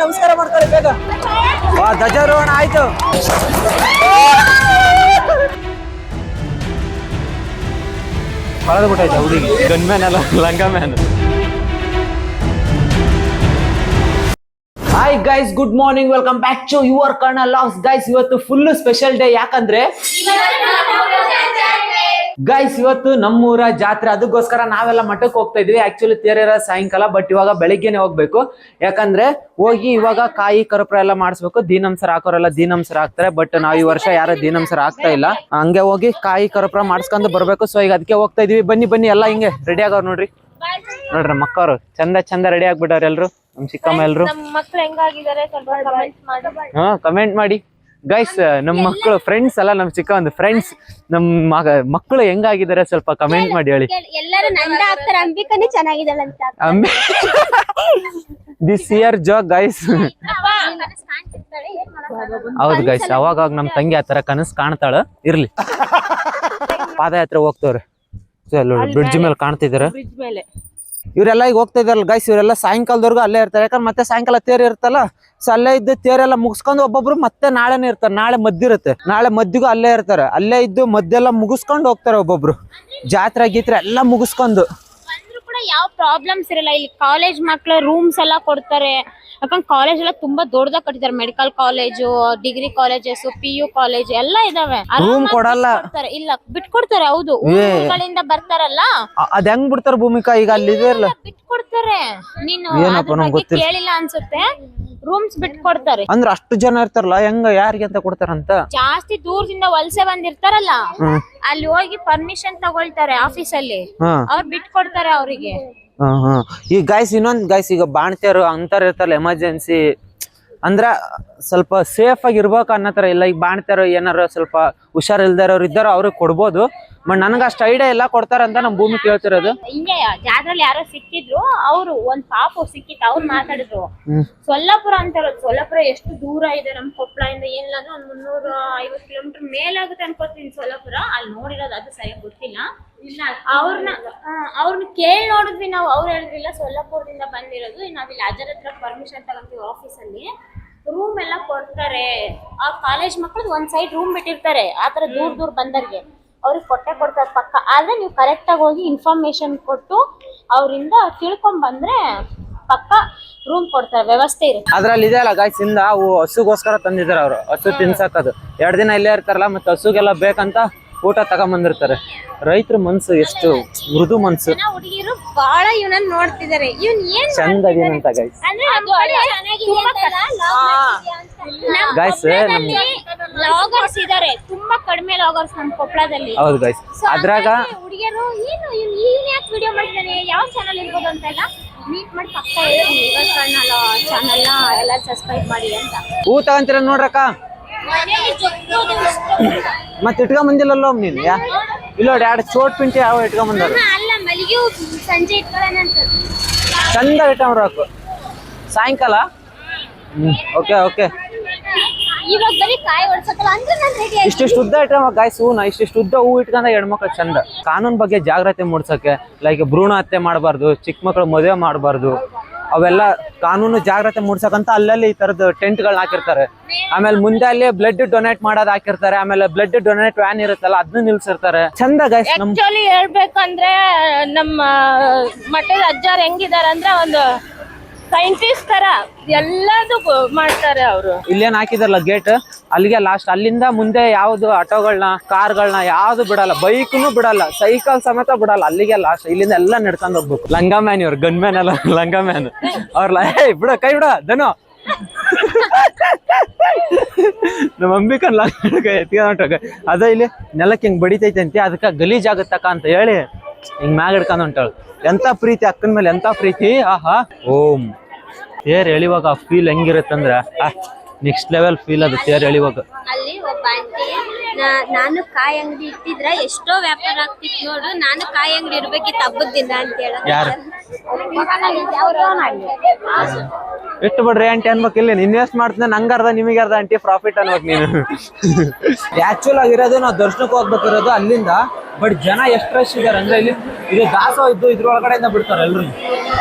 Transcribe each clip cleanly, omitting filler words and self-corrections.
ನಮಸ್ಕಾರ ಮಾಡ್ಕೊಳ್ಳಿ ಬೇಗ. ಧ್ವಜಾರೋಹಣ ಆಯ್ತು. ಕಳೆದು ಬಿಟ್ಟೈತೆ ಹುಡುಗಿ. ಗನ್ ಮ್ಯಾನ್ ಅಲ್ಲ, ಲಂಗ man. Hi guys, good morning, welcome back to your Karna logs. Guys ಇವತ್ತು ಫುಲ್ ಸ್ಪೆಷಲ್ ಡೇ. ಯಾಕಂದ್ರೆ ಗೈಸ್ ಇವತ್ತು ನಮ್ಮೂರ ಜಾತ್ರೆ, ಅದಕ್ಕೋಸ್ಕರ ನಾವೆಲ್ಲ ಮಠಕ್ಕೆ ಹೋಗ್ತಾ ಇದ್ವಿ. ಆಕ್ಚುಲಿ ತೇರ ಸಾಯಂಕಾಲ, ಬಟ್ ಇವಾಗ ಬೆಳಿಗ್ಗೆನೆ ಹೋಗ್ಬೇಕು. ಯಾಕಂದ್ರೆ ಹೋಗಿ ಇವಾಗ ಕಾಯಿ ಕರ್ಪೂರ ಎಲ್ಲ ಮಾಡಿಸ್ಬೇಕು. ದೀನಂಸರ ಹಾಕೋರೆಲ್ಲ ದೀನಂಸರ ಹಾಕ್ತಾರೆ, ಬಟ್ ನಾವ್ ಈ ವರ್ಷ ಯಾರು ದೀನಂಸರ ಹಾಕ್ತಾ ಇಲ್ಲ. ಹಂಗೆ ಹೋಗಿ ಕಾಯಿ ಕರ್ಪೂರ ಮಾಡಿಸ್ಕೊಂಡು ಬರ್ಬೇಕು. ಸೊ ಈಗ ಅದಕ್ಕೆ ಹೋಗ್ತಾ ಇದೀವಿ. ಬನ್ನಿ ಎಲ್ಲ ಹಿಂಗೆ ರೆಡಿ ಆಗವ್ರು ನೋಡ್ರಿ. ಮಕ್ಕವರು ಚಂದ ರೆಡಿ ಆಗ್ಬಿಟ್ಟವ್ರ ಎಲ್ರು. ನಮ್ ಚಿಕ್ಕಮ್ಮ ಎಲ್ರು ಕಮೆಂಟ್ ಮಾಡಿ ಗೈಸ್. ನಮ್ ಮಕ್ಕಳು ಫ್ರೆಂಡ್ಸ್ ಅಲ್ಲ, ನಮ್ ಚಿಕ್ಕ ಒಂದು ಫ್ರೆಂಡ್ಸ್, ನಮ್ ಮಕ್ಕಳು ಹೆಂಗಾಗಿದ್ದಾರೆ ಸ್ವಲ್ಪ ಕಮೆಂಟ್ ಮಾಡಿ ಹೇಳಿ. This year joke guys. ಹೌದು ಗೈಸ್, ಅವಾಗ ನಮ್ ತಂಗಿ ಆತರ ಕನಸು ಕಾಣ್ತಾಳ. ಇರ್ಲಿ, ಪಾದಯಾತ್ರೆ ಹೋಗ್ತವ್ರೆ. ಬ್ರಿಡ್ಜ್ ಮೇಲೆ ಕಾಣ್ತಿದಾರ ಇವರೆಲ್ಲ. ಈಗ ಹೋಗ್ತಾ ಇದಾರಲ್ಲ ಗೈಸ್, ಇವರೆಲ್ಲ ಸಾಯಂಕಾಲದವರೆಗೂ ಅಲ್ಲೇ ಇರ್ತಾರೆ. ಯಾಕಂದ್ರೆ ಮತ್ತೆ ಸಾಯಂಕಾಲ ತೇರ್ ಇರ್ತಲ್ಲ, ಸೊ ಅಲ್ಲೇ ಇದ್ದು ತೇರೆಲ್ಲ ಮುಗಿಸ್ಕೊಂಡು ಒಬ್ಬೊಬ್ರು ಮತ್ತೆ ನಾಳೆನೇ ಇರ್ತಾರೆ. ನಾಳೆ ಮದ್ದಿರುತ್ತೆ, ನಾಳೆ ಮದ್ದಿಗೂ ಅಲ್ಲೇ ಇರ್ತಾರೆ. ಅಲ್ಲೇ ಇದ್ದು ಮದ್ದೆಲ್ಲ ಮುಗಿಸ್ಕೊಂಡು ಹೋಗ್ತಾರೆ. ಒಬ್ಬೊಬ್ರು ಜಾತ್ರೆ ಗೀತ್ರೆ ಎಲ್ಲ ಮುಗಿಸ್ಕೊಂಡು. ಯಾವ ಪ್ರಾಬ್ಲಮ್ಸ್ ಇರಲ್ಲ ಇಲ್ಲಿ. ಕಾಲೇಜ್ ಮಕ್ಳು ರೂಮ್ಸ್ ಎಲ್ಲ ಕೊಡ್ತಾರೆ. ಯಾಕಂದ್ರೆ ಕಾಲೇಜ್ ಎಲ್ಲ ತುಂಬಾ ದೊಡ್ಡದಾಗ ಕಟ್ಟಿದ್ದಾರೆ. Medical college, degree colleges, PU college ಎಲ್ಲ ಇದಾವೆ. ರೂಮ್ ಕೊಡಲ್ಲ, ಇಲ್ಲ ಬಿಟ್ಕೊಡ್ತಾರೆ. ಹೌದು, ಊರುಗಳಿಂದ ಬರ್ತಾರಲ್ಲ. ಅದ್ ಹೆಂಗ್ ಬಿಡ್ತಾರ ಭೂಮಿಕಾ? ಈಗ ಅಲ್ಲಿ ಬಿಟ್ಕೊಡ್ತಾರೆ. ನೀನು ಕೇಳಿಲ್ಲ ಅನ್ಸುತ್ತೆ. ರೂಮ್ಸ್ ಬಿಟ್ಕೊಡ್ತಾರೆ. ಅಂದ್ರೆ ಅಷ್ಟು ಜನ ಇರ್ತಾರಲ್ಲ, ಹೆಂಗ ಯಾರಿಗೆ ಅಂತ ಕೊಡ್ತಾರಂತ? ಜಾಸ್ತಿ ದೂರದಿಂದ ವಲಸೆ ಬಂದಿರ್ತಾರಲ್ಲ, ಅಲ್ಲಿ ಹೋಗಿ ಪರ್ಮಿಷನ್ ತಗೊಳ್ತಾರೆ ಆಫೀಸ್ ಅಲ್ಲಿ. ಅವ್ರು ಬಿಟ್ಕೊಡ್ತಾರೆ ಅವರಿಗೆ. ಈಗ ಗೈಸ್ ಇನ್ನೊಂದ್ ಗೈಸ್, ಈಗ ಬಾಣ್ತಿಯರು ಅಂತಾರ ಇರ್ತಾರಲ್ಲ, ಎಮರ್ಜೆನ್ಸಿ ಅಂದ್ರ ಸ್ವಲ್ಪ ಸೇಫ್ ಆಗಿ ಇರ್ಬೇಕು ಅನ್ನೋತರ ಇಲ್ಲ. ಈಗ ಬಾಣ್ತಿಯರು ಏನಾರ ಸ್ವಲ್ಪ ಹುಷಾರಿಲ್ದಾರವ್ರು ಇದ್ದಾರ, ಅವ್ರಿಗೆ ಕೊಡ್ಬೋದು. ಬಟ್ ನನ್ಗ ಅಷ್ಟು ಐಡಿಯಾ ಎಲ್ಲ ಕೊಡ್ತಾರಂತ ನಮ್ ಭೂಮಿ ಕೇಳ್ತಿರೋದು. ಹಿಂಗೆ ಜಾತ್ರೆಯಲ್ಲಿ ಯಾರೋ ಸಿಕ್ಕಿದ್ರು, ಅವ್ರು ಒಂದ್ ಪಾಪು ಸಿಕ್ಕಿತ್ತು, ಅವ್ರು ಮಾತಾಡಿದ್ರು. ಸೊಲ್ಲಾಪುರ ಅಂತಾರ. ಸೊಲ್ಲಾಪುರ ಎಷ್ಟು ದೂರ ಇದೆ ನಮ್ ಕೊಪ್ಪಳದಿಂದ? ಏನಿಲ್ಲ ಅಂದ್ರೆ ಒಂದ್ 350 ಕಿಲೋಮೀಟರ್ ಮೇಲಾಗುತ್ತೆ ಅನ್ಕೋತೀನಿ ಸೊಲ್ಲಾಪುರ. ಅಲ್ಲಿ ನೋಡಿರೋದು, ಅದು ಸರಿಯಾಗಿ ಗೊತ್ತಿಲ್ಲ. ಅವ್ರನ್ನ ಕೇಳಿ ನೋಡಿದ್ವಿ ನಾವು. ಅವ್ರು ಹೇಳಿದ್ರಿಲ್ಲ ಸೊಲ್ಲಾಪುರದಿಂದ ಬಂದಿರೋದು, ನಾವಿಲ್ಲಿ ಅಜರ್ ಹತ್ರ ಪರ್ಮಿಷನ್ ತಗೊಂತೀವಿ ಆಫೀಸ್ ಅಲ್ಲಿ. ರೂಮ್ ಎಲ್ಲ ಕೊಡ್ತಾರೆ. ಆ ಕಾಲೇಜ್ ಮಕ್ಳದ್ ಒಂದ್ ಸೈಡ್ ರೂಮ್ ಬಿಟ್ಟಿರ್ತಾರೆ. ಆತರ ದೂರ ಬಂದವ್ರಿಗೆ ಅವ್ರಿಗೆ ಕೊಡ್ತಾರೆ ಪಕ್ಕ. ಆದ್ರೆ ನೀವು ಕರೆಕ್ಟ್ ಆಗಿ ಹೋಗಿ ಇನ್ಫಾರ್ಮೇಶನ್ ಕೊಟ್ಟು ಅವರಿಂದ ತಿಳ್ಕೊಂಡ್ ಬಂದ್ರೆ ಪಕ್ಕ ರೂಮ್ ಕೊಡ್ತಾರೆ, ವ್ಯವಸ್ಥೆ ಇರುತ್ತೆ. ಅದ್ರಲ್ಲಿ ಇದೆ ಅಲ್ಲ ಗಾಯ್ಸ್, ಇಂದ ಅವು ಹಸುಗೋಸ್ಕರ ತಂದಿದ್ದಾರೆ ಅವರು. ಹಸು ತಿನ್ಸಕ್ಕದು 2 ದಿನ ಇಲ್ಲೇ ಇರ್ತಾರಲ್ಲ, ಮತ್ತೆ ಹಸುಗೆಲ್ಲ ಬೇಕಂತ ಊಟ ತಗೊಂಬಂದಿರ್ತಾರೆ. ರೈತರ ಮನ್ಸು ಎಷ್ಟು ಮೃದು ಮನ್ಸು. ಹುಡುಗಿರು ಬಹಳ ಇವನನ್ನ ನೋಡ್ತಿದ್ದಾರೆ. ಇವನ್ ಏನ್ ಚಂದ ಅದೇನಂತ ಗೈಸ್. ಗೈಸ್ ಲಾಗರ್ಸ್ ಇದಾರೆ, ತುಂಬಾ ಕಡಿಮೆ ಲಾಗರ್ಸ್ ನಮ್ಮ ಕೊಪ್ಪಳದಲ್ಲಿ. ಹೌದು ಗೈಸ್, ಅದ್ರಾಗ ಹುಡುಗಿಯರು ಏನು ಯಾಕೆ ವಿಡಿಯೋ ಮಾಡಿದ್ದಾನೆ, ಯಾವ ಚಾನಲ್ ಇರ್ಬೋದು ಅಂತೆಲ್ಲ ಮೀಟ್ ಮಾಡಿ ಪಕ್ಕ ಯುವರ್ ಕರ್ಣ ಚಾನಲ್ ಎಲ್ಲ ಸಬ್ಸ್ಕ್ರೈಬ್ ಮಾಡಿ ಅಂತ. ಹೂ ತಗೊಂತೀರ ನೋಡ್ರಕ್ಕ. ಮತ್ತೆ ಇಟ್ಕೊಂಡ್ ಬಂದಿಲ್ಲಲ್ಲೋ ನೀನ್? ಇಲ್ಲ 2 ಚೋಟ್ ಪಿಂಟಿ ಯಾವ ಇಟ್ಕೊಂಡ್ ಬಂದಾರ. ಅಲ್ಲ, ಮಲ್ಲಿಗೆ ಸಂಜೆ ಇಟ್ಕೊಳ್ಳೋಣ. ಚಂದ ಇಟ್ಕೊಂಡ್ರಾಕು ಸಾಯಂಕಾಲ. ಓಕೆ ಇವಾಗ ಬರೀ ಕಾಯಿ ಹೊಡ್ಸಕ್ಕಲ್ಲ ಅಂದ್ರೆ ನಾನು ರೆಡಿ. ಇಷ್ಟಿಷ್ಟು ಉದ್ದ ಇಟ್ಕೊಂಡ್ ಗಾಯ್ಸ್ ಹೂನ, ಇಷ್ಟಿಷ್ಟು ಉದ್ದ ಹೂ ಇಟ್ಕೊಂಡ ಹೆಣ್ಮಕ್ಳು ಚಂದ. ಕಾನೂನ್ ಬಗ್ಗೆ ಜಾಗ್ರತೆ ಮೂಡ್ಸಕ್ಕೆ, ಲೈಕ್ ಭ್ರೂಣ ಹತ್ಯೆ ಮಾಡಬಾರ್ದು, ಚಿಕ್ಕ ಮಕ್ಳು ಮದುವೆ ಮಾಡಬಾರ್ದು, ಅವೆಲ್ಲ ಕಾನೂನು ಜಾಗ್ರತೆ ಮೂಡ್ಸಕ್ಕಂತ ಅಲ್ಲಲ್ಲಿ ಈ ತರದ ಟೆಂಟ್ಗಳನ್ನ ಹಾಕಿರ್ತಾರೆ. ಆಮೇಲೆ ಮುಂದೆ ಅಲ್ಲಿ ಬ್ಲಡ್ ಡೊನೇಟ್ ಮಾಡೋದ್ ಹಾಕಿರ್ತಾರೆ. ಆಮೇಲೆ ಬ್ಲಡ್ ಡೊನೇಟ್ ವ್ಯಾನ್ ಇರುತ್ತಲ್ಲ, ಅದನ್ನ ನಿಲ್ಸಿರ್ತಾರೆ. ಚಂದ ಗೈಸ್. ಆಕ್ಚುಲಿ ಹೇಳ್ಬೇಕಂದ್ರೆ ನಮ್ಮ ಮಠದ ಅಜ್ಜಾರ್ ಹೆಂಗಿದಾರೆ ಅಂದ್ರೆ ಒಂದು ಸೈಂಟಿಸ್ಟ್ ತರ ಎಲ್ಲದೂ ಮಾಡ್ತಾರೆ ಅವರು. ಇಲ್ಲೇನ್ ಹಾಕಿದಾರಲ್ಲ ಗೇಟ್, ಅಲ್ಲಿಗೆ ಲಾಸ್ಟ್. ಅಲ್ಲಿಂದ ಮುಂದೆ ಯಾವ್ದು ಆಟೋಗಳನ್ನ, ಕಾರ್ಗಳನ್ನ ಯಾವ್ದು ಬಿಡಲ್ಲ, ಬೈಕ್ನು ಬಿಡಲ್ಲ, ಸೈಕಲ್ ಸಮೇತ ಬಿಡಲ್ಲ. ಅಲ್ಲಿಗೆ ಲಾಸ್ಟ್. ಇಲ್ಲಿಂದ ಎಲ್ಲ ನಡ್ಕೊಂಡ್ ಹೋಗ್ಬೇಕು. ಲಂಗ ಮ್ಯಾನ್ ಇವ್ರು, ಗನ್ ಮ್ಯಾನ್ ಅಲ್ಲ, ಲಂಗ ಮ್ಯಾನ್ ಅವ್ರಲ್ಲ. ಬಿಡ ಕೈ ಬಿಡ ಧನು. ನಮ್ಮ ಅಂಬಿಕನ್ ಎತ್ಕೊಂಡ ಅದ ಇಲ್ಲಿ ನೆಲಕ್ಕೆ ಹಿಂಗ್ ಬಡಿತೈತೆ ಅಂತೆ, ಅದಕ್ಕ ಗಲೀಜ್ ಆಗತ್ತಕ್ಕ ಅಂತ ಹೇಳಿ ಹಿಂಗ್ ಮ್ಯಾಗ ಹಿಡ್ಕೊಂಡ್ ಹೊಂಟಾಳು. ಎಂತ ಪ್ರೀತಿ ಅಕ್ಕನ ಮೇಲೆ, ಎಂತ ಪ್ರೀತಿ. ಆಹಾ. ಓಂ ತೇರ್ ಎಳಿವಾಗ ಫೀಲ್ ಹೆಂಗಿರುತ್ತಂದ್ರ ನೆಕ್ಸ್ಟ್ ಲೆವೆಲ್ ಫೀಲ್ ಅದು ತೇರ್ ಎಳಿವಾಗ. ಅಲ್ಲಿ ಒಬ್ಬ ಆಂಟಿ, ನಾನು ಕಾಯಿ ಅಂಗಡಿ ಇಟ್ಟಿದ್ರೆ ಎಷ್ಟೋ ವ್ಯಾಪಾರ ಆಗ್ತಿತ್ತು ನೋಡು, ನಾನು ಕಾಯಿ ಅಂಗಡಿ ಇಡ್ಬೇಕಿತ್ತು ಹಬ್ಬದ ದಿನ ಅಂತ ಹೇಳ. ಯಾರು ಇಟ್ಟು ಬಿಡ್ರಿ ಆಂಟಿ ಅನ್ಬೇಕು. ಇಲ್ಲಿ ಇನ್ವೆಸ್ಟ್ ಮಾಡ್ತೀನಿ, ನಂಗರ್ಧ ನಿಮಗರ್ಧ ಆಂಟಿ ಪ್ರಾಫಿಟ್ ಅನ್ಬೇಕು ನೀನು. ಆಕ್ಚುಲ್ ಆಗಿರೋದು ನಾವು ದರ್ಶನಕ್ಕೆ ಹೋಗ್ಬೇಕಿರೋದು ಅಲ್ಲಿಂದ. ಬಟ್ ಜನ ಎಷ್ಟು ರಶ್ ಇದಾರೆ ಅಂದ್ರೆ, ಇಲ್ಲಿ ಇದು ದಾಸೋ ಇದ್ದು ಇದ್ರೊಳಗಡೆಯಿಂದ ಬಿಡ್ತಾರೆ ಎಲ್ರು.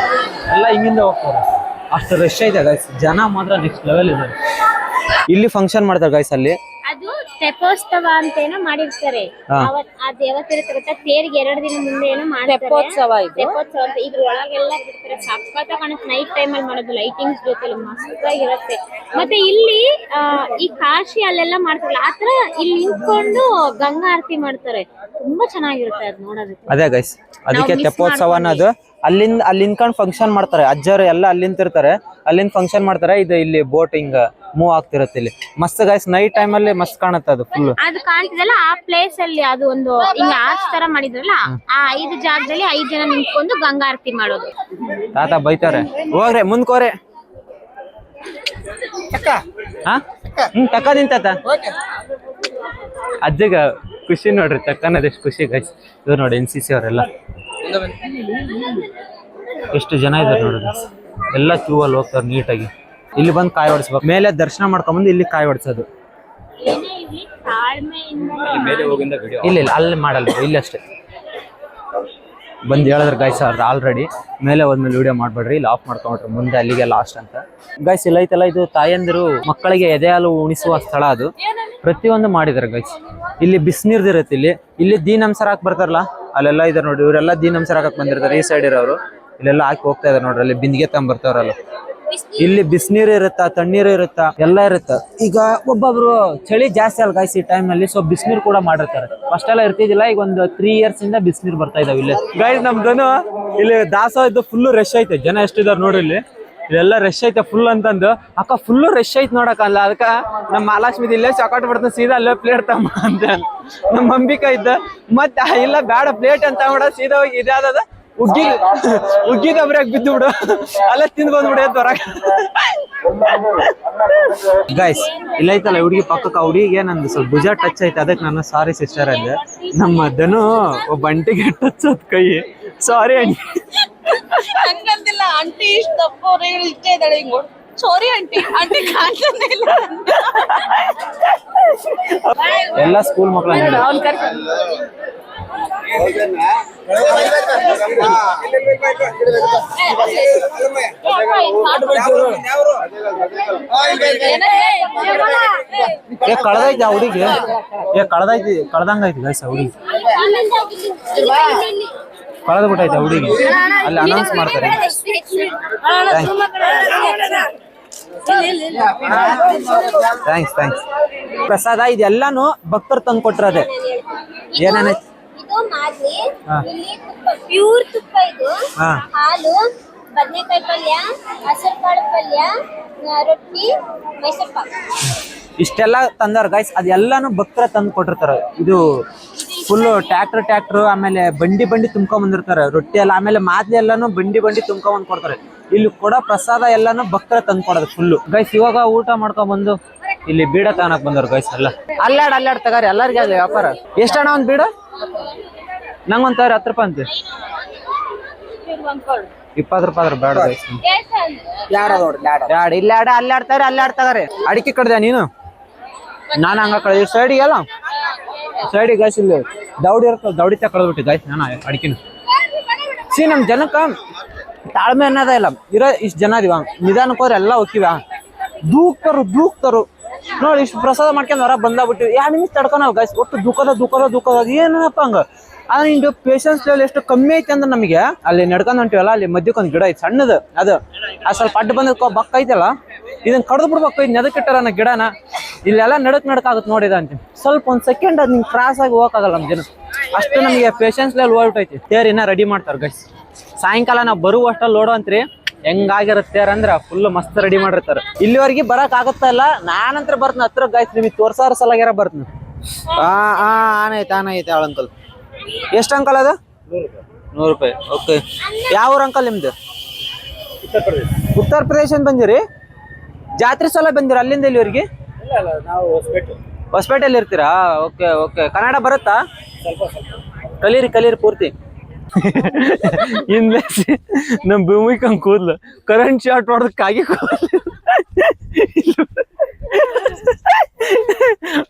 ಎಲ್ಲ ಹಿಂಗಿಂದ ಹೋಗ್ತಾರೆ. ಅಷ್ಟು ರಶ್ ಐತೆ ಗೈಸ್, ಜನ ಮಾತ್ರ ನೆಕ್ಸ್ಟ್ ಲೆವೆಲ್ ಇದೆ. ಇಲ್ಲಿ ಫಂಕ್ಷನ್ ಮಾಡ್ತಾರೆ ಗೈಸ್ ಅಲ್ಲಿ. ಅದು ತೆಪ್ಪೋತ್ಸವ ಅಂತ ಏನೋ ಮಾಡಿರ್ತಾರೆ. ಅದ್ ಯಾವತ್ತಿರುತ್ತೆ ಗೊತ್ತಾ, ತೇರಿಗೆ 2 ದಿನ ಮುಂದೆ ಏನೋ ಮಾಡ್ತಾರೆ. ತೆಪ್ಪೋತ್ಸವ ಅಂತ ಇದ್ರ ಒಳಗೆಲ್ಲ ಬಿಡ್ತಾರೆ. ಸಖತ್ ಕಾಣುತ್ತೆ ನೈಟ್ ಟೈಮ್ ಅಲ್ಲಿ ಮಾಡೋದು, ಲೈಟಿಂಗ್ಸ್ ಜೊತೆ ಮಸ್ತಾಗಿರುತ್ತೆ. ಮತ್ತೆ ಇಲ್ಲಿ ಈ ಕಾಶಿ ಅಲ್ಲೆಲ್ಲ ಮಾಡ್ತಾರಲ್ಲ ಆತರ ಇಲ್ಲಿ ನಿಂತ್ಕೊಂಡು ಗಂಗಾ ಆರತಿ ಮಾಡ್ತಾರೆ. ತುಂಬಾ ಚೆನ್ನಾಗಿರುತ್ತೆ ಅದ್ ನೋಡೋದಕ್ಕೆ. ಅದೇ ಗೈಸ್, ಅದಕ್ಕೆ ತೆಪ್ಪೋತ್ಸವ ಅನ್ನೋದು. ಅಲ್ಲಿ ನಿಂತ್ಕೊಂಡು ಫಂಕ್ಷನ್ ಮಾಡ್ತಾರೆ. ಅಜ್ಜರು ಎಲ್ಲ ಅಲ್ಲಿ ನಿಂತಿರ್ತಾರೆ, ಅಲ್ಲಿಂದ ಫಂಕ್ಷನ್ ಮಾಡ್ತಾರೆ. ಇದು ಇಲ್ಲಿ ಬೋಟ್ ಹಿಂಗ ಮೂವ್ ಆಗ್ತಿರತ್ತೆ. ಇಲ್ಲಿ ಮಸ್ತ್ ಗೈಸ್, ನೈಟ್ ಟೈಮ್ ಅಲ್ಲಿ ಮಸ್ತ್ ಕಾಣುತ್ತೆ ಅದು ಫುಲ್. ಅದು ಕಾಣ್ತಿದಲ್ಲ ಆ ಪ್ಲೇಸ್ ಅಲ್ಲಿ, ಅದು ಒಂದು ಹಿಂಗ ಆರ್ಚ್ ತರ ಮಾಡಿದ್ರಲ್ಲ, ಆ 5 ಜಾಗದಲ್ಲಿ 5 ಜನ ನಿಂತ್ಕೊಂಡು ಗಂಗಾ ಆರತಿ ಮಾಡೋದು. ತಾತ ಬೈತಾರೆ, ಹೋಗ್ರೆ ಮುಂದ್ಕೋರೆ. ತಕ್ಕ ನಿಂತಾತ ಅಜ್ಜಗ ಖುಷಿ ನೋಡ್ರಿ, ತಕ್ಕನದ ಎಷ್ಟು ಖುಷಿ ಗೈಸ್. ಇವ್ರು ನೋಡಿ NCC ಅವರೆಲ್ಲ ಎಷ್ಟು ಜನ ಇದಾರೆ ನೋಡ್ರಿ. ಎಲ್ಲ ಕ್ಯೂ ಅಲ್ಲಿ ಹೋಗ್ತಾರೆ ನೀಟಾಗಿ. ಇಲ್ಲಿ ಬಂದು ಕಾಯಿ ಹೊಡಿಸ್ಬೇಕು. ಮೇಲೆ ದರ್ಶನ ಮಾಡ್ಕೊಂಡ್ಬಂದು ಇಲ್ಲಿ ಕಾಯಿ ಹೊಡ್ಸೋದು. ಇಲ್ಲ ಅಲ್ಲಿ ಮಾಡಲ್ಲ, ಇಲ್ಲಿ ಅಷ್ಟೇ ಬಂದು ಹೇಳಿದ್ರೆ ಗೈಸ್ ಅವ್ರು ಆಲ್ರೆಡಿ. ಮೇಲೆ ಹೋದ್ಮೇಲೆ ವಿಡಿಯೋ ಮಾಡ್ಬೇಡ್ರಿ, ಇಲ್ಲಿ ಆಫ್ ಮಾಡ್ಕೊಂಡ್ರಿ, ಮುಂದೆ ಅಲ್ಲಿಗೆ ಲಾಸ್ಟ್ ಅಂತ ಗೈಸ್. ಇಲ್ಲ ಐತಲ್ಲ, ಇದು ತಾಯಂದಿರು ಮಕ್ಕಳಿಗೆ ಎದೆ ಹಾಲು ಉಣಿಸುವ ಸ್ಥಳ. ಅದು ಪ್ರತಿಯೊಂದು ಮಾಡಿದಾರೆ ಗೈಸ್. ಇಲ್ಲಿ ಬಿಸಿನೀರ್ದು ಇರುತ್ತೆ. ಇಲ್ಲಿ ದೀನಂಸರ ಹಾಕಿ ಬರ್ತಾರಲ್ಲ, ಅಲ್ಲೆಲ್ಲ ಇದಾರೆ ನೋಡಿ. ಇವರೆಲ್ಲ ದೀನಂಸರ ಹಾಕಕ್ ಬಂದಿರ್ತಾರೆ. ಈ ಸೈಡ್ ಇರೋರು ಇಲ್ಲೆಲ್ಲ ಹಾಕಿ ಹೋಗ್ತಾ ಇದಾರೆ ನೋಡ್ರಿ. ಅಲ್ಲಿ ಬಿಂದಿಗೆ ತಗೊಂಡ್ಬರ್ತಾವ್ರಲ್ಲ. ಇಲ್ಲಿ ಬಿಸಿನೀರು ಇರುತ್ತಾ, ತಣ್ಣೀರು ಇರುತ್ತಾ, ಎಲ್ಲ ಇರುತ್ತ. ಈಗ ಒಬ್ಬೊಬ್ರು ಚಳಿ ಜಾಸ್ತಿ ಅಲ್ಲ ಗೈಸ್ ಈ ಟೈಮ್ ಅಲ್ಲಿ, ಸೊ ಬಿಸಿನೀರು ಕೂಡ ಮಾಡಿರ್ತಾರೆ. ಫಸ್ಟ್ ಎಲ್ಲ ಇರ್ತಿದಿಲ್ಲ, ಈಗ ಒಂದು 3 years ಇಂದ ಬಿಸಿನೀರು ಬರ್ತಾ ಇದಾವೆ ಇಲ್ಲಿ ಗೈಸ್. ನಮ್ದನು ಇಲ್ಲಿ ದಾಸೋಹ ಇದ್ದು ಫುಲ್ ರಶ್ ಐತೆ. ಜನ ಎಷ್ಟಿದಾರೆ ನೋಡ್ರಿ ಇಲ್ಲಿ. ಇಲ್ಲೆಲ್ಲ ರಶ್ ಐತೆ ಫುಲ್ ಅಂತಂದು. ಅಕ್ಕ ಫುಲ್ ರಶ್ ಐತೆ ನೋಡಕ್ಕಲ್ಲ. ಅದಕ್ಕ ನಮ್ಮ ಮಹಾಲಕ್ಷ್ಮಿ ಇಲ್ಲೇ ಚಾಕಾಟ್ ಬಿಡ್ತಾನೆ, ಸೀದಾ ಅಲ್ಲೇ ಪ್ಲೇಟ್ ತಮ್ಮ ಅಂತ ನಮ್ಮ ಅಂಬಿಕಾ ಇದ್ದ. ಮತ್ತೆ ಇಲ್ಲ ಬೇಡ ಪ್ಲೇಟ್ ಅಂತ ಮಾಡ, ಸೀದಾ ಹೋಗಿ ಇದಾದ ಉಗ್ಗಿ ಗೊಬ್ಬರಕ್ಕೆ ಬಿದ್ದು ಬಿಡು, ಅಲ್ಲೇ ತಿಂದು ಬಂದ್ಬಿಡ ಹೊರಗೆ ಗೈಸ್. ಇಲ್ಲ ಐತಲ್ಲ ಹುಡುಗಿ ಪಕ್ಕಕ್ಕೆ, ಹುಡುಗಿಗೆ ನಂದು ಸ್ವಲ್ಪ ಭುಜ ಟಚ್ ಐತೆ, ಅದಕ್ಕೆ ನಾನು ಸಾರಿ ಸಿಸ್ಟರ್ ಅಂದೆ. ನಮ್ಮ ಧನು ಒಬ್ಬ ಅಂಟಿಗೆ ಟಚ್ ಆದ ಕೈ. Sorry aunty. ಹಂಗಂತಿಲ್ಲ ಆಂಟಿ, ಇಷ್ಟ ತಪ್ಪವ್ರೆ ಇಷ್ಟ ಇದ್ದಾಳೆ ಹಿಂಗ್ ಸಾರಿ ಆಂಟಿ. ಆಂಟಿ ಕಾಣ್ತಾನೆ ಇಲ್ಲ. ಎಲ್ಲ ಸ್ಕೂಲ್ ಮಕ್ಕಳ ಕಳೆದೈತಿ ಆ ಹುಡುಗಿ, ಕಳ್ದಂಗೈತಿ ಗೈಸ್. ಆ ಹುಡುಗಿ ಕಳೆದು ಬಿಟ್ಟೈತೆ ಹುಡುಗಿ. ಅಲ್ಲಿ ಅನೌನ್ಸ್ ಮಾಡ್ತಾರೆ. ಥ್ಯಾಂಕ್ಸ್. ಪ್ರಸಾದ ಇದೆಲ್ಲಾನು ಭಕ್ತರು ತಂದು ಕೊಟ್ಟಿರೋದೆ. ಏನೇನ ಪ್ಯೂರ್ ತುಪ್ಪ, ಇದು ಹಾಲು, ಬದನೆಕಾಯಿ ಪಲ್ಯ, ಹಸಿರು ಕಾಳು ಪಲ್ಯ, ರೊಟ್ಟಿ, ಮೈಸೂರು ಪಾಕ್. ಇಷ್ಟೆಲ್ಲ ತಂದಾರ ಗೈಸ್. ಅದೆಲ್ಲಾನು ಭಕ್ತರ ತಂದು ಕೊಟ್ಟಿರ್ತಾರ. ಇದು ಫುಲ್ ಟ್ರ್ಯಾಕ್ಟರ್ ಆಮೇಲೆ ಬಂಡಿ ತುಂಬ್ಕೊಂಡ್ ಬಂದಿರ್ತಾರೆ ರೊಟ್ಟಿ ಎಲ್ಲ. ಆಮೇಲೆ ಮಾದ್ಲಿ ಎಲ್ಲಾನು ಬಂಡಿ ತುಂಬ್ಕೊಂಡ್ ಬಂದ್ ಕೊಡ್ತಾರೆ. ಇಲ್ಲಿ ಕೊಡೋ ಪ್ರಸಾದ ಎಲ್ಲಾನು ಭಕ್ತರ ತಂದು ಕೊಡೋದು ಫುಲ್ಲು ಗೈಸ್. ಇವಾಗ ಊಟ ಮಾಡ್ಕೊಂಡ್ ಬಂದು ಇಲ್ಲಿ ಬೀಡ ತಾನಕ್ ಬಂದವ್ರು ಗೈಸ್. ಎಲ್ಲ ಅಲ್ಲಾಡ್ ತಗಾರಿ ಎಲ್ಲಾರ್ಗೆ ಅದು ವ್ಯಾಪಾರ. ಎಷ್ಟಣ್ಣ ಒಂದ್ ಬೀಡ? ನಂಗೊಂದ್ ತಗಾರಿ 10 ರೂಪಾಯಿ ಅಂತ. 20 ರೂಪಾಯಿ ಬೇಡ ಗೈಸ್. ಅಲ್ಲಾಡ್ತಾರೆ. ಅಡಿಕೆ ಕಡ್ದ ನೀನು? ನಾನು ಹಂಗ ಕಳ್ದಿ ಸೈಡಿಗೆ ಅಲ್ಲ, ಸೈಡಿಗೆ ಗೈಸ್. ಇಲ್ಲಿ ದೌಡಿ ಇರ್ತದೆ, ದೌಡಿ ಕಳೆದ್ಬಿಟ್ಟು ಗೈಸ್ ನಾನು ಅಡಿಕೆನ. ನಮ್ ಜನಕ್ಕ ತಾಳ್ಮೆ ಅನ್ನೋದ ಇಲ್ಲ. ಇರೋ ಇಷ್ಟು ಜನ ಇದೀವ, ನಿಧಾನಕ್ಕೆ ಹೋದ್ರೆ ಎಲ್ಲ ಹೋಗಿವ. ದೂಕ್ತರು ನೋಡಿ. ಇಷ್ಟು ಪ್ರಸಾದ ಮಾಡ್ಕೊಂಡು ಹೊರ ಬಂದಾಗ್ಬಿಟ್ಟಿವಿ. 2 ನಿಮಿಷ ತಡ್ಕೊನವ್ ಗೈಸ್. ಒಟ್ಟು ದೂಕದ ಏನಪ್ಪ ಹಂಗ. ಆದ್ರೆ ನಿಂದು ಪೇಷನ್ಸ್ ಲೆವೆಲ್ ಎಷ್ಟು ಕಮ್ಮಿ ಐತಿ ಅಂದ್ರೆ ನಮಗೆ. ಅಲ್ಲಿ ನಡ್ಕೊಂಡ್ ಹೊಂಟಿವಲ್ಲ, ಅಲ್ಲಿ ಮಧ್ಯಕ್ಕೊಂದು ಗಿಡ ಐತಿ ಸಣ್ಣದು. ಅದು ಸ್ವಲ್ಪ ಅಡ್ಡ ಬಂದ ಬಕ್ಕ ಐತಲ್ಲ, ಇದನ್ನ ಕಡ್ದು ಬಿಡ್ಬೇಕು. ಇದು ನೆದಕ್ಕಿಟ್ಟಾರ ಗಿಡನ. ಇಲ್ಲೆಲ್ಲ ನಡಕಾಗುತ್ತೆ ನೋಡಿದ ಅಂತೀನಿ. ಸ್ವಲ್ಪ ಒಂದ್ ಸೆಕೆಂಡ್ ಅದು ನಿಂಗೆ ಕ್ರಾಸ್ ಆಗಿ ಹೋಗಕ್ಕಾಗಲ್ಲ ನಮ್ಮ ಜನ. ಅಷ್ಟು ನಮಗೆ ಪೇಷನ್ಸ್ ಲೆವೆಲ್ ಹೋಗ್ಬಿಟ್ಟೈತಿ. ತೇರ್ ಇನ್ನ ರೆಡಿ ಮಾಡ್ತಾರೆ ಗೈಸ್. ಸಾಯಂಕಾಲ ನಾವು ಬರುವಷ್ಟಲ್ಲಿ ನೋಡುವಂತ್ರಿ ಹೆಂಗಾಗಿರುತ್ತೆ ಅಂದ್ರ ಫುಲ್ ಮಸ್ತ್ ರೆಡಿ ಮಾಡಿರ್ತಾರೆ. ಇಲ್ಲಿವರೆಗೆ ಬರಕ್ ಆಗತ್ತಾ ಇಲ್ಲ. ನಾನಂತ್ರ ಬರ್ತನ ಹತ್ರ ಗೈಸ್. ನಿಮಗೆ ತೋರ್ಸಾರ ಸಲಾಗ್ಯಾರ ಬರ್ತನ. ಆನೈತೆ ಅವಳಂಕಲ್. ಎಷ್ಟು ಅಂಕಲ್ ಅದು? 100 ರೂಪಾಯಿ. ಓಕೆ. ಯಾವ ಊರ್ ಅಂಕಲ್ ನಿಮ್ದು? ಉತ್ತರ ಪ್ರದೇಶ ಅಂತ ಬಂದಿರಿ? ಜಾತ್ರೆ ಸಲ ಬಂದಿರ ಅಲ್ಲಿಂದ ಇಲ್ಲಿವರೆಗೆ? ಹೊಸಪೇಟೆಯಲ್ಲಿ ಇರ್ತೀರಾ? ಓಕೆ. ಕನ್ನಡ ಬರುತ್ತಾ? ಕಲೀರಿ ಪೂರ್ತಿ. ಇನ್ಲೆ ನಮ್ ಭೂಮಿಕಂಗ್ ಕೂದ್ಲು ಕರೆಂಟ್ ಶಾರ್ಟ್ ಹೊಡೆದ್ ಕಾಗಿ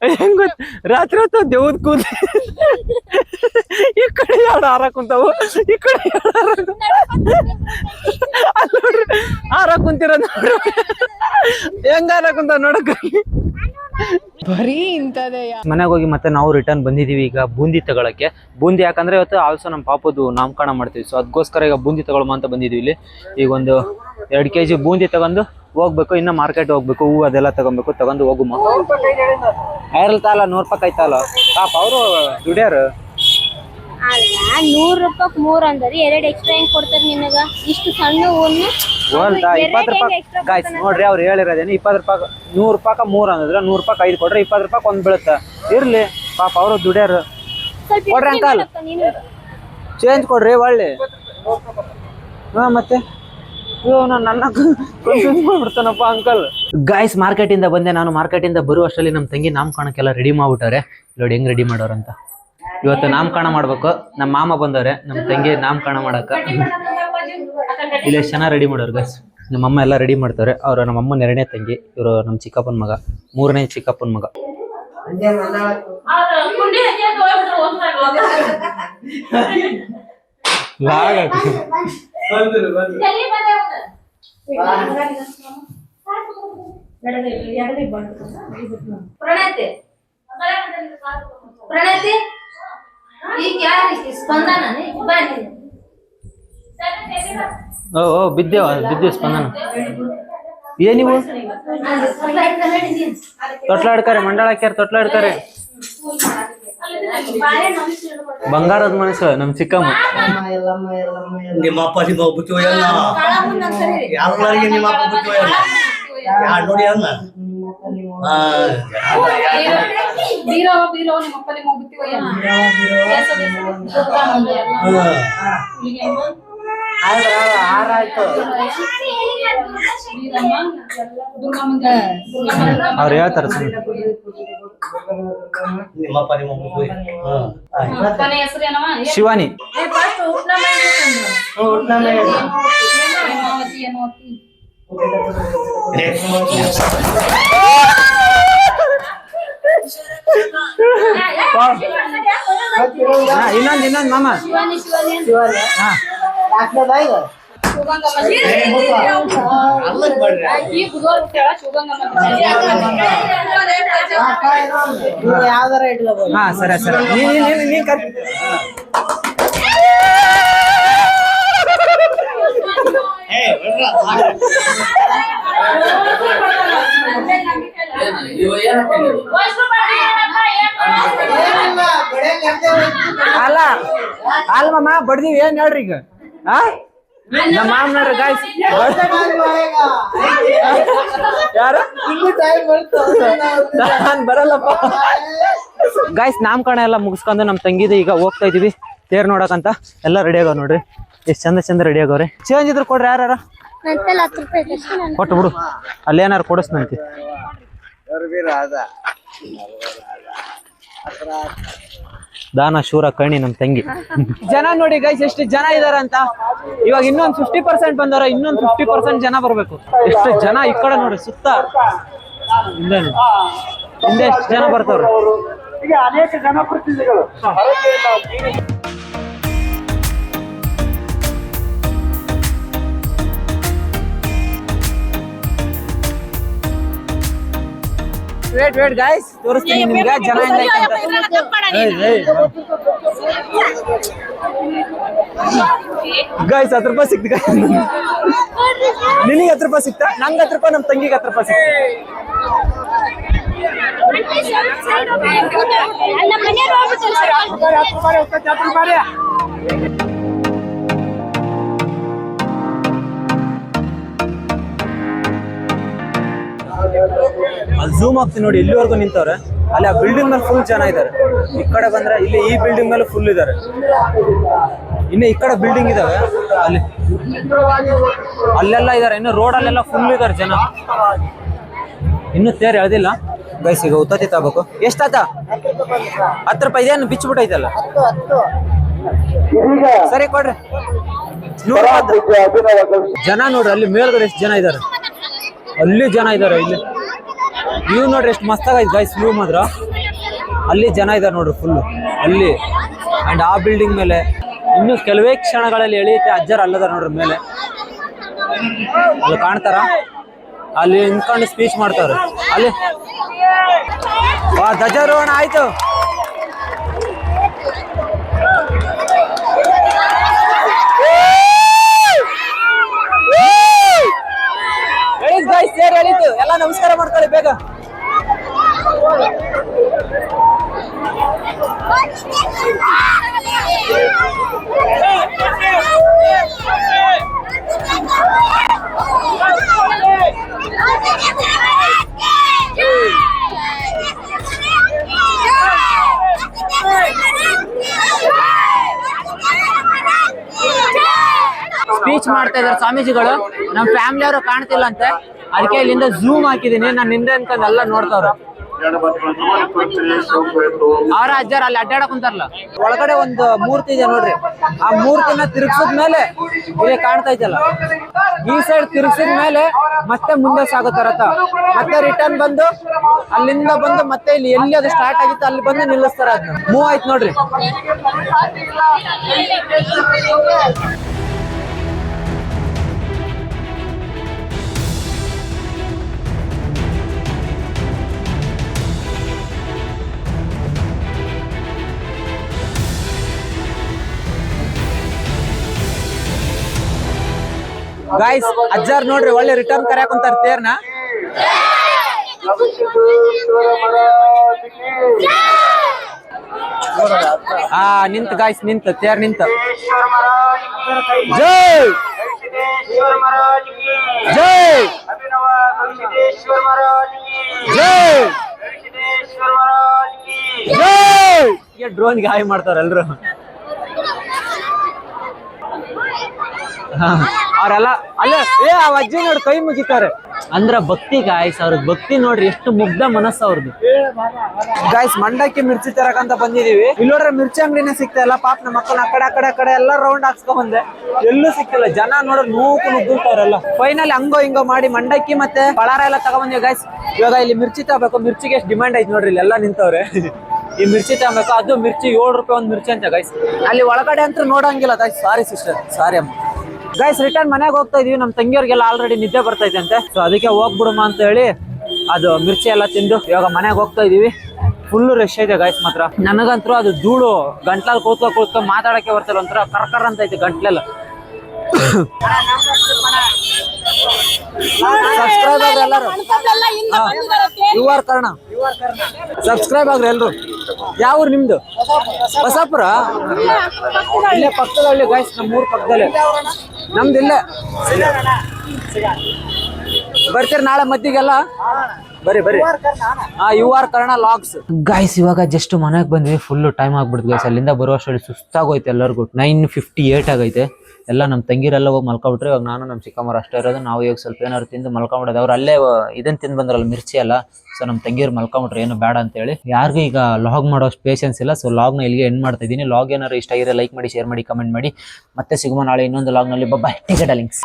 ಹೆಂಗ್ ಗೊತ್ತ ರಾತ್ರಿ ಹೊತ್ತು ದೇವ್ದ ಕೂದ ಈ ಕಡೆ ಎರಡು ಹಾರ ಕುಂತಾವು ಈ ಕಡೆ ಅಲ್ಲಿ ನೋಡ್ರಿ ಹಾರ ಕುಂತಿರ ನೋಡ್ರಿ ಹೆಂಗ ಹಾರ ಕುಂತಾವ ನೋಡಕ್ ಬರೀ ಇಂತದೇ ಮನೆಗೆ ಹೋಗಿ ಮತ್ತೆ ನಾವು ರಿಟರ್ನ್ ಬಂದಿದೀವಿ ಈಗ ಬೂಂದಿ ತಗೊಳಕ್ಕೆ. ಬೂಂದಿ ಯಾಕಂದ್ರೆ ಇವತ್ತು ಆಲ್ಸೋ ನಮ್ಮ ಪಾಪದು ನಾಮಕರಣ ಮಾಡ್ತೀವಿ, ಸೊ ಅದಕ್ಕೋಸ್ಕರ ಈಗ ಬೂಂದಿ ತಗೊಳ್ಮ ಅಂತ ಬಂದಿದೀವಿ ಇಲ್ಲಿ. ಈಗ ಒಂದು 2 kg ಬೂಂದಿ ತಗೊಂಡು ಹೋಗ್ಬೇಕು, ಇನ್ನ ಮಾರ್ಕೆಟ್ ಹೋಗ್ಬೇಕು, ಹೂವು ಅದೆಲ್ಲ ತಗೊಬೇಕು, ತಗೊಂಡು ಹೋಗುಮ. ಐರಲ್ತಾಲ 100 ರೂಪಾಯಿ ಆಯ್ತಲ್ಲ ಪಾಪ ಅವರು ದುಡಿಯಾರು. ಅಲ್ಲ 100 ರೂಪಾಯಿ 3 ಅಂದ್ರಿ 2 ಎಕ್ಸ್ಟ್ರಾ ಹೆಂಗ್ ಕೊಡ್ತಾರ ನಿನಗ? ಇಷ್ಟು ಸಣ್ಣ ಹೂವನ್ನು 20 ರೂಪಾಯಿ ಗಾಯ್ಸ್ ನೋಡ್ರಿ ಅವ್ರು ಹೇಳಿರೋದೇನು 20 ರೂಪಾಯಿ 100 ರೂಪಾಯಿ 3 ಅಂದ್ರ 100 ರೂಪಾಯಿ 5 ಕೊಡ್ರಿ 20 ರೂಪಾಯಿ ಒಂದ್ ಬೀಳುತ್ತೆ. ಇರ್ಲಿ ಪಾಪ ಅವರು ದುಡಿಯಾರು. ಕೊಡ್ರಿ ಅಂಕಲ್ ಚೇಂಜ್ ಕೊಡ್ರಿ ಒಳ್ಳೆ. ಹಾ ಮತ್ತೆ ನನ್ನ ಕನ್ಫ್ಯೂಸ್ ಮಾಡ್ಬಿಡ್ತಾನಪ್ಪ ಅಂಕಲ್. ಗಾಯ್ಸ್ ಮಾರ್ಕೆಟ್ ಇಂದ ಬಂದೆ ನಾನು. ಮಾರ್ಕೆಟ್ ಇಂದ ಬರುವಷ್ಟರಲ್ಲಿ ನಮ್ಮ ತಂಗಿ ನಾಮಕರಣಕ್ಕೆಲ್ಲ ರೆಡಿ ಮಾಡ್ಬಿಟ್ಟಾರೆ. ನೋಡಿ ಹೆಂಗ್ ರೆಡಿ ಮಾಡೋರಂತ. ಇವತ್ತು ನಾಮಕರಣ ಮಾಡ್ಬೇಕು. ನಮ್ಮ ಮಾಮ ಬಂದವ್ರೆ ನಮ್ಮ ತಂಗಿ ನಾಮಕರಣ ಮಾಡಕ್ಕ. ಇಲ್ಲಿ ಎಷ್ಟು ಜನ ರೆಡಿ ಮಾಡೋರು ಗೈಸ್. ನಮ್ಮಮ್ಮ ಎಲ್ಲ ರೆಡಿ ಮಾಡ್ತಾರೆ. ಅವ್ರು ನಮ್ಮಮ್ಮ 2ನೇ ತಂಗಿ, ಇವರು ನಮ್ಮ ಚಿಕ್ಕಪ್ಪನ ಮಗ, 3ನೇ ಚಿಕ್ಕಪ್ಪನ ಮಗ. ಪ್ರಣತಿ ಈಗ ಯಾರಿಗೆ ಸ್ಪಂದನ ಓ ಬಿದ್ದೇವ್ ಸ್ಪಂದನ. ಏನಿವು ತೊಟ್ಲಾಡ್ತಾರೆ ಮಂಡಳಾಕ್ಯಾರ ತೊಟ್ಲಾಡ್ತಾರೆ. ಬಂಗಾರದ ಮನಸ್ಸು ನಮ್ ಚಿಕ್ಕಮ್ಮ. ನಿಮ್ಮ ಅಪ್ಪ ನಿಮ್ಮ ಬುತ್ತಿ ಒಯ್ಯಲ್ಲ ಯಾರಿಗೆ ನಿಮ್ಮ ಅಪ್ಪ ಬುತ್ತಿ ಒಯ್ಯಲ್ಲ ಯಾರು ನೋಡಿ ಅಲ್ಲ ಅವ್ರು ಹೇಳ್ತಾರ ನಿಮ್ಮಪ್ಪ ನಿಮ್ಮ ಶಿವಾನಿ. ಇನ್ನೊಂದ್ ಮಾಮ ಹಾ ಸರಿ ಸರಿ ನೀ ಅಲ್ಲ ಅಲ್ ಮಾಮ ಬಡ್ದೀವಿ ಏನ್ ಹೇಳ್ರಿ ಈಗ. ನಮ್ಮ ಮಾಮ ನೋಡ್ರಿ ಗಾಯ್ಸ್ ಯಾರು ನಾನ್ ಬರಲ್ಲಪ್ಪ. ಗಾಯ್ಸ್ ನಾಮಕರಣ ಎಲ್ಲ ಮುಗಿಸ್ಕೊಂಡು ನಮ್ಮ ತಂಗಿದ ಈಗ ಹೋಗ್ತಾ ಇದೀವಿ ತೇರ್ ನೋಡಕಂತ. ಎಲ್ಲ ರೆಡಿ ಆಗವ್ ನೋಡ್ರಿ, ಎಷ್ಟ್ ಚಂದ ರೆಡಿ ಆಗವ್ರಿ. ಚೇಂಜ್ ಇದ್ರು ಕೊಡ್ರಿ ಯಾರ ಕೊಟ್ಟು ಬಿಡು, ಅಲ್ಲೇನಾರು ಕೊಡಿಸ್ನಂತೆ. ದಾನ ಶೂರ ಕರ್ಣಿ ನಮ್ ತಂಗಿ. ಜನ ನೋಡಿ ಗೈಸ್ ಎಷ್ಟು ಜನ ಇದಾರಂತ. ಇವಾಗ ಇನ್ನೊಂದು 50% ಬಂದವ್ರ, ಇನ್ನೊಂದು 50% ಜನ ಬರ್ಬೇಕು. ಎಷ್ಟು ಜನ ಈ ಕಡೆ ನೋಡಿ ಸುತ್ತ ಹಿಂದೆ ಎಷ್ಟು ಜನ ಬರ್ತಾವ್ರ. ಅನೇಕ ಜನಪ್ರತಿನಿಧಿಗಳು ವೇಟ್ ಗಾಯ್ಸ್ ತೋರಿಸ್ತೀನಿ ನಿಮ್ಗೆ ಜನ ಗಾಯ್ಸ್ 10 ರೂಪಾಯಿ ಸಿಕ್ತು. ನಿನಗೆ 10 ರೂಪಾಯಿ ಸಿಕ್ತಾ? ನಂಗೆ 10 ರೂಪಾಯಿ, ನಮ್ಮ ತಂಗಿಗೆ 10 ರೂಪಾಯಿ ಸಿಕ್ತು. ಝೂಮ್ ಆಗ್ತೀನಿ ನೋಡಿ, ಇಲ್ಲಿವರೆಗೂ ನಿಂತವ್ರೆ. ಅಲ್ಲಿ ಆ ಬಿಲ್ಡಿಂಗ್ ಮೇಲೆ ಫುಲ್ ಜನ ಇದಾರೆ. ಈ ಕಡೆ ಬಂದ್ರೆ ಇಲ್ಲಿ ಈ ಬಿಲ್ಡಿಂಗ್ ಮೇಲೆ ಫುಲ್ ಇದಾರೆ. ಇನ್ನು ಈ ಕಡೆ ಬಿಲ್ಡಿಂಗ್ ಇದಾವೆ, ಅಲ್ಲಿ ಅಲ್ಲೆಲ್ಲ ಇದಾರೆ. ಇನ್ನು ರೋಡ್ ಅಲ್ಲೆಲ್ಲ ಫುಲ್ ಇದಾರೆ ಜನ. ಇನ್ನು ತೇರ್ ಎಳ್ದಿಲ್ಲ ಗೈಸ್. ಈಗ ಉತ್ತತ್ತಿ ತಗೋಬೇಕು. ಎಷ್ಟಾತ? 10 ರೂಪಾಯಿ. ಇದೇನು ಬಿಚ್ಚಿಬಿಟ್ಟೈತಲ್ಲ. ಸರಿ ಕೊಡ್ರಿ. ಜನ ನೋಡ್ರಿ ಅಲ್ಲಿ ಮೇಲ್ಗಡೆ ಎಷ್ಟು ಜನ ಇದಾರೆ. ಅಲ್ಲಿ ಜನ ಇದಾರೆ. ಇಲ್ಲಿ ವ್ಯೂ ನೋಡ್ರಿ ಎಷ್ಟು ಮಸ್ತಾಗೈತೆ ಗೈಸ್ ವ್ಯೂ ಮಾತ್ರ. ಅಲ್ಲಿ ಜನ ಇದ್ದಾರೆ ನೋಡ್ರಿ ಫುಲ್ ಅಲ್ಲಿ. ಅಂಡ್ ಆ ಬಿಲ್ಡಿಂಗ್ ಮೇಲೆ ಇನ್ನು ಕೆಲವೇ ಕ್ಷಣಗಳಲ್ಲಿ ಎಳೆಯುತ್ತೆ ಅಜ್ಜರ್ ಅಲ್ಲದ ನೋಡ್ರಿ ಮೇಲೆ ಅಲ್ಲಿ ಕಾಣ್ತಾರ. ಅಲ್ಲಿ ನಿಂತ್ಕೊಂಡು ಸ್ಪೀಚ್ ಮಾಡ್ತಾವ್ರೆ ಅಲ್ಲಿ. ಧ್ವಜಾರೋಹಣ ಆಯ್ತು. ಎಳೀತು ಗೈಸ್, ಸೇರ್ ಎಳೀತು. ಎಲ್ಲ ನಮಸ್ಕಾರ ಮಾಡ್ಕೊಳ್ಳಿ ಬೇಗ. ಸ್ಪೀಚ್ ಮಾಡ್ತಾ ಇದಾರೆ ಸ್ವಾಮೀಜಿಗಳು. ನಮ್ ಫ್ಯಾಮಿಲಿ ಅವರು ಕಾಣ್ತಿಲ್ಲ ಅಂತೆ, ಅದಕ್ಕೆ ಇಲ್ಲಿಂದ ಝೂಮ್ ಹಾಕಿದೀನಿ. ನಾನು ನಿಂದೆ ಅಂತ ಎಲ್ಲ ನೋಡ್ತಾವ್ರ. ಅವರ ಅಜ್ಜಾರ ಅಲ್ಲಿ ಅಡ್ಡಾಡಕ್ ಕುಂತಾರಲ್ಲ. ಒಳಗಡೆ ಒಂದು ಮೂರ್ತಿ ಇದೆ ನೋಡ್ರಿ. ಆ ಮೂರ್ತಿನ ತಿರುಗಿಸಿದ್ಮೇಲೆ ಇಲ್ಲಿ ಕಾಣ್ತಾ ಇದೆಯಲ್ಲ, ಈ ಸೈಡ್ ತಿರುಗಿಸಿದ ಮೇಲೆ ಮತ್ತೆ ಮುಂದೆ ಸಾಗುತ್ತ ರಥ. ಮತ್ತೆ ರಿಟರ್ನ್ ಬಂದು ಅಲ್ಲಿಂದ ಬಂದು ಮತ್ತೆ ಇಲ್ಲಿ ಎಲ್ಲಿ ಅದು ಸ್ಟಾರ್ಟ್ ಆಗಿತ್ತು ಅಲ್ಲಿ ಬಂದು ನಿಲ್ಲಿಸ್ತಾರ. ಅದನ್ನ ಮೂವ್ ಆಯ್ತು ನೋಡ್ರಿ. ಗಾಯ್ಸ್ ಅಜ್ಜಾರ್ ನೋಡ್ರಿ ಒಳ್ಳೆ ರಿಟರ್ನ್ ಕರ್ಯಾಕ್ ಕುಂತಾರ ತೇರ್ನ. ನಿಂತ ಗಾಯ್ಸ್, ನಿಂತ ತೇರ್ ನಿಂತ. ಜೈ ಜೈ ಜೈ. ಡ್ರೋನ್ ಗಾಯ ಮಾಡ್ತಾರ ಎಲ್ರು. ಅವ್ರೆಲ್ಲ ಅಲ್ಲೇ ಆ ಅಜ್ಜಿ ನೋಡಿ ಕೈ ಮುಗಿತಾರೆ. ಅಂದ್ರ ಭಕ್ತಿ ಗಾಯ್ಸ್, ಅವ್ರಿಗೆ ಭಕ್ತಿ ನೋಡ್ರಿ ಎಷ್ಟು ಮುಗ್ಧ ಮನಸ್ಸು ಅವ್ರದ್ದು. ಗಾಯ್ಸ್ ಮಂಡಕ್ಕಿ ಮಿರ್ಚಿ ತರಕಂತ ಬಂದಿದೀವಿ. ಇಲ್ಲಿ ನೋಡ್ರೆ ಮಿರ್ಚಿ ಅಂಗಡಿನೇ ಸಿಗ್ತಾ ಇಲ್ಲ. ಪಾಪ ನಮ್ಮ ಮಕ್ಕಳು ಆ ಕಡೆ ಎಲ್ಲ ರೌಂಡ್ ಹಾಕ್ಸ್ಕೊಂಡ್ ಬಂದೆ, ಎಲ್ಲೂ ಸಿಕ್ತಿಲ್ಲ. ಜನ ನೋಡ್ರಿ ನೂಕು ನುಗ್ಗುತ್ತವ್ರೆಲ್ಲ. ಫೈನಲ್ ಹಂಗೋ ಹಿಂಗೋ ಮಾಡಿ ಮಂಡಕ್ಕಿ ಮತ್ತೆ ಪಳಾರ ಎಲ್ಲ ತಗೊಂಡ್ಬಂದಿವಿ ಗಾಯ್ಸ್. ಇವಾಗ ಇಲ್ಲಿ ಮಿರ್ಚಿ ತಗೋಬೇಕು. ಮಿರ್ಚಿಗೆ ಎಷ್ಟು ಡಿಮ್ಯಾಂಡ್ ಐತಿ ನೋಡ್ರಿ, ಇಲ್ಲಿ ಎಲ್ಲ ನಿಂತವ್ರೆ. ಈ ಮಿರ್ಚಿ ತಗೋಬೇಕು. ಅದು ಮಿರ್ಚಿ 7 ರೂಪಾಯಿ ಒಂದು ಮಿರ್ಚಿ ಅಂತ ಗಾಯ್ಸ್. ಅಲ್ಲಿ ಒಳಗಡೆ ಅಂತೂ ನೋಡಂಗಿಲ್ಲ ಗಾಯ್ಸ್. ಸಾರಿ ಸಿಸ್ಟರ್, ಸಾರಿ ಅಮ್ಮ. ಗೈಸ್ ರಿಟರ್ನ್ ಮನೆಗೆ ಹೋಗ್ತಾ ಇದೀವಿ. ನಮ್ಮ ತಂಗಿಯವ್ರಿಗೆಲ್ಲ ಆಲ್ರೆಡಿ ನಿದ್ದೆ ಬರ್ತೈತೆ ಅಂತೆ, ಸೊ ಅದಕ್ಕೆ ಹೋಗ್ಬಿಡುಮ ಅಂತ ಹೇಳಿ ಅದು ಮಿರ್ಚಿ ಎಲ್ಲ ತಿಂದು ಇವಾಗ ಮನೆಗೆ ಹೋಗ್ತಾ ಇದೀವಿ. ಫುಲ್ ರಶ್ ಐತೆ ಗೈಸ್ ಮಾತ್ರ. ನನಗಂತೂ ಅದು ಧೂಳು ಗಂಟ್ಲಲ್ಲಿ ಕೂತ್ಕೊ ಮಾತಾಡಕ್ಕೆ ಬರ್ತಿಲ್ಲ, ಒಂಥರ ಕರ್ಕರ್ ಅಂತ ಐತೆ ಗಂಟ್ಲೆಲ್ಲ. ಸಬ್ಸ್ಕ್ರೈಬ್ ಆಗ್ರಿ ಎಲ್ಲರೂ. UR ಕರ್ಣ ಸಬ್ಸ್ಕ್ರೈಬ್ ಆಗ್ರಿ ಎಲ್ರು. ಯಾವ ಊರು ನಿಮ್ದು? ಬಸಾಪುರ? ಇಲ್ಲೇ ಪಕ್ಕದಲ್ಲಿ ಗೈಸ್, ನಮ್ಮ ಊರ್ ಪಕ್ಕದಲ್ಲೇ. ನಮ್ದು ಇಲ್ಲೇ. ಬರ್ತೀರಿ ನಾಳೆ ಮದ್ದಿಗೆಲ್ಲ? ಬರ್ರಿ ಬರ್ರಿ. UR Karna logs. ಗೈಸ್ ಇವಾಗ ಜಸ್ಟ್ ಮನೆಗೆ ಬಂದ್ವಿ. ಫುಲ್ ಟೈಮ್ ಆಗ್ಬಿಡ್ತು ಗೈಸ್. ಅಲ್ಲಿಂದ ಬರುವಷ್ಟರಲ್ಲಿ ಸುಸ್ತಾಗೋಯ್ತು ಎಲ್ಲರಿಗೂ. 9:58 ಆಗೈತೆ. ಎಲ್ಲ ನಮ್ಮ ತಂಗಿರೆಲ್ಲ ಹೋಗಿ ಮಲ್ಕೊಬಿಟ್ರೆ. ಇವಾಗ ನಾನು ನಮ್ಮ ಚಿಕ್ಕಮ್ಮರು ಅಷ್ಟೇ ಇರೋದು. ನಾವು ಇವಾಗ ಸ್ವಲ್ಪ ಏನಾದ್ರು ತಿಂದು ಮಲ್ಕೊಂಬಿಡೋದು. ಅವ್ರು ಅಲ್ಲೇ ಇದನ್ನ ತಿಂದು ಬಂದ್ರಲ್ಲ ಮಿರ್ಚಿ ಎಲ್ಲ. ಸೊ ನಮ್ಮ ತಂಗಿಯರು ಮಲ್ಕೊಂಬಿಟ್ರೆ ಏನು ಬೇಡ ಅಂತ ಹೇಳಿ. ಯಾರಿಗೂ ಈಗ ಲಾಗ್ ಮಾಡೋ ಪೇಷನ್ಸ್ ಇಲ್ಲ. ಸೊ ಲಾಗ್ನ ಇಲ್ಲಿಗೆ ಎಂಡ್ ಮಾಡ್ತಾ ಇದ್ದೀನಿ. ಲಾಗ್ ಏನಾದ್ರು ಇಷ್ಟ ಆಗಿದ್ರೆ ಲೈಕ್ ಮಾಡಿ, ಶೇರ್ ಮಾಡಿ, ಕಮೆಂಟ್ ಮಾಡಿ. ಮತ್ತೆ ಸಿಗುವ ನಾಳೆ ಇನ್ನೊಂದು ಲಾಗ್ನಲ್ಲಿ. ಬಾಯ್, ಟೇಕ್ ಕೇರ್ ಡಾರ್ಲಿಂಗ್ಸ್.